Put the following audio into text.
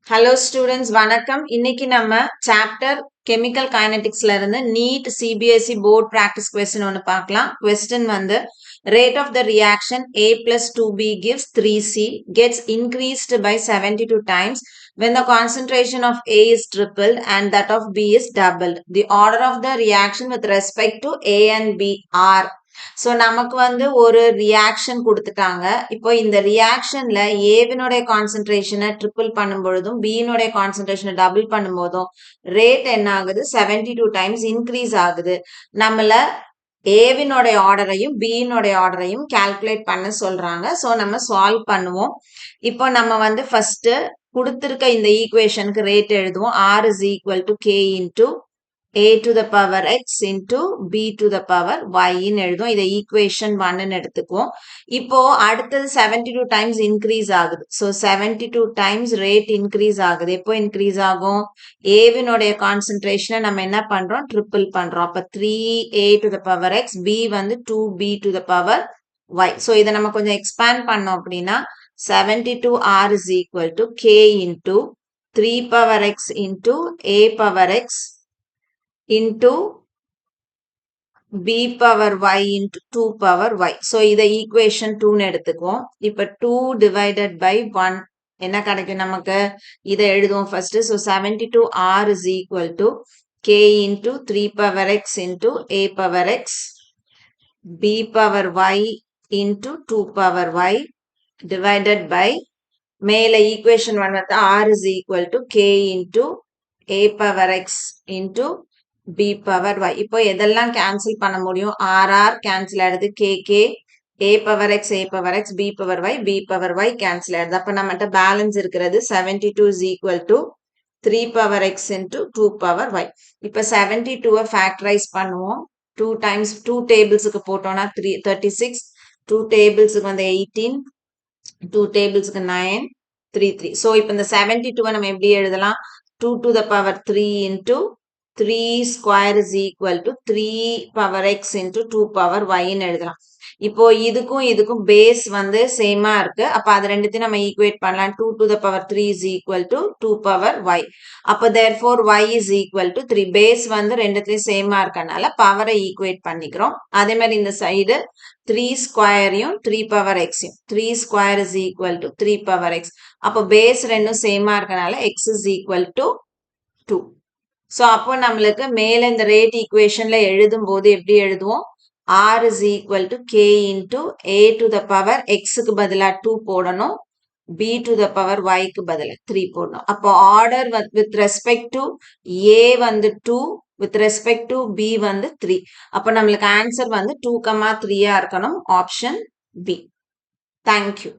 Hello students வணக்கம். இன்னைக்கு நம்ம சாப்டர் கெமிக்கல் கைனடிக்ஸ்ல இருந்து NEET CBSE board practice question ஒன்று பார்க்கலாம். கொஸ்டின் வந்து rate of the reaction A plus 2B gives 3C gets increased by 72 times when the concentration of A is tripled and that of B is doubled. The order of the reaction with respect to A and B are. So நமக்கு வந்து ஒரு reaction கொடுத்துட்டாங்க. இப்போ இந்த ரியாக்ஷன்ல ஏவினுடைய கான்சென்ட்ரேஷனை triple பண்ணும் பொழுதும் பியினுடைய கான்சென்ட்ரேஷனை double பண்ணும் போதும் ரேட் என்ன ஆகுது? 72 டைம்ஸ் இன்க்ரீஸ் ஆகுது. நம்மள ஏவினுடைய ஆர்டரையும் பியினுடைய ஆர்டரையும் கால்குலேட் பண்ண சொல்றாங்க. ஸோ நம்ம சால்வ் பண்ணுவோம். இப்போ நம்ம வந்து ஃபர்ஸ்ட் கொடுத்துருக்க இந்த ஈக்குவேஷனுக்கு ரேட் எழுதுவோம். R is equal to K into A to the power X into B to the power Y ன்னு எழுதும். இதை ஈக்குவேஷன் 1ன்னு எடுத்துக்குவோம். இப்போ அடுத்தது 72 டைம்ஸ் இன்க்ரீஸ் ஆகுது. ஸோ 72 டைம்ஸ் ரேட் இன்க்ரீஸ் ஆகுது. எப்போ இன்க்ரீஸ் ஆகும்? ஏவினுடைய கான்சென்ட்ரேஷனை நம்ம என்ன பண்றோம்? ட்ரிபிள் பண்றோம். அப்ப 3A to the power X, B வந்து 2B to the power Y. So இதை நம்ம கொஞ்சம் எக்ஸ்பேண்ட் பண்ணோம் அப்படின்னா 72R is equal to K into 3 power X into A power X into B power Y into 2 power Y. So, இதை equation 2ன்னு எடுத்துக்குவோம். இப்ப 2 divided by 1 என்ன கிடைக்கும் நமக்கு? இதை எழுதுவோம் first. So, 72R is equal to K into 3 power X into A power X, B power Y into 2 power Y divided by மேல equation 1 வந்து R is equal to K into A power X into B power Y. இப்போ எதெல்லாம் cancel பண்ண முடியும்? RR cancel ஆயிடுது. KK A power X, A power X, B power Y, B power Y cancel ஆயிடுது. அப்ப நம்மகிட்ட balance இருக்கிறது 72 is equal to 3 power X into 2 power Y. இப்போ 72 ஃபேக்டரைஸ் பண்ணுவோம். 2 times 2 டேபிள்ஸுக்கு போட்டோம்னா 36, 2 டேபிள்ஸுக்கு வந்து 18, 2 டேபிள்ஸுக்கு 9, 3, 3. ஸோ இப்போ இந்த 72 நம்ம எப்படி எழுதலாம்? 2 to the power 3 into 3 square is equal to 3 power x into 2 power y ன்னு எழுதலாம். இப்போ இதுக்கும் பேஸ் வந்து சேமா இருக்கு. அப்ப அது ரெண்டுத்தையும் நம்ம ஈக்குவேட் பண்ணலாம். 2 to the power 3 is equal to 2 power y. அப்ப therefore y is equal to 3. Base வந்து ரெண்டுத்தையும் சேமா இருக்கனால பவரை ஈக்குவேட் பண்ணிக்கிறோம். அதே மாதிரி இந்த side 3 ஸ்கொயரையும் 3 power xயும் 3 square is equal to 3 power x. அப்ப பேஸ் ரெண்டும் சேமா இருக்கனால x is equal to 2. So அப்போ நம்மளுக்கு மேல இந்த ரேட் ஈக்குவேஷன்ல எழுதும் போது எப்படி எழுதுவோம்? R is equal to K into A to the power Xக்கு பதிலா 2 போடணும். B to the power Yக்கு பதிலா 3 போடணும். அப்போ order with respect to A வந்து 2, with respect to B வந்து 3. அப்போ நம்மளுக்கு ஆன்சர் வந்து 2, 3 இருக்கணும். Option B. தேங்க்யூ.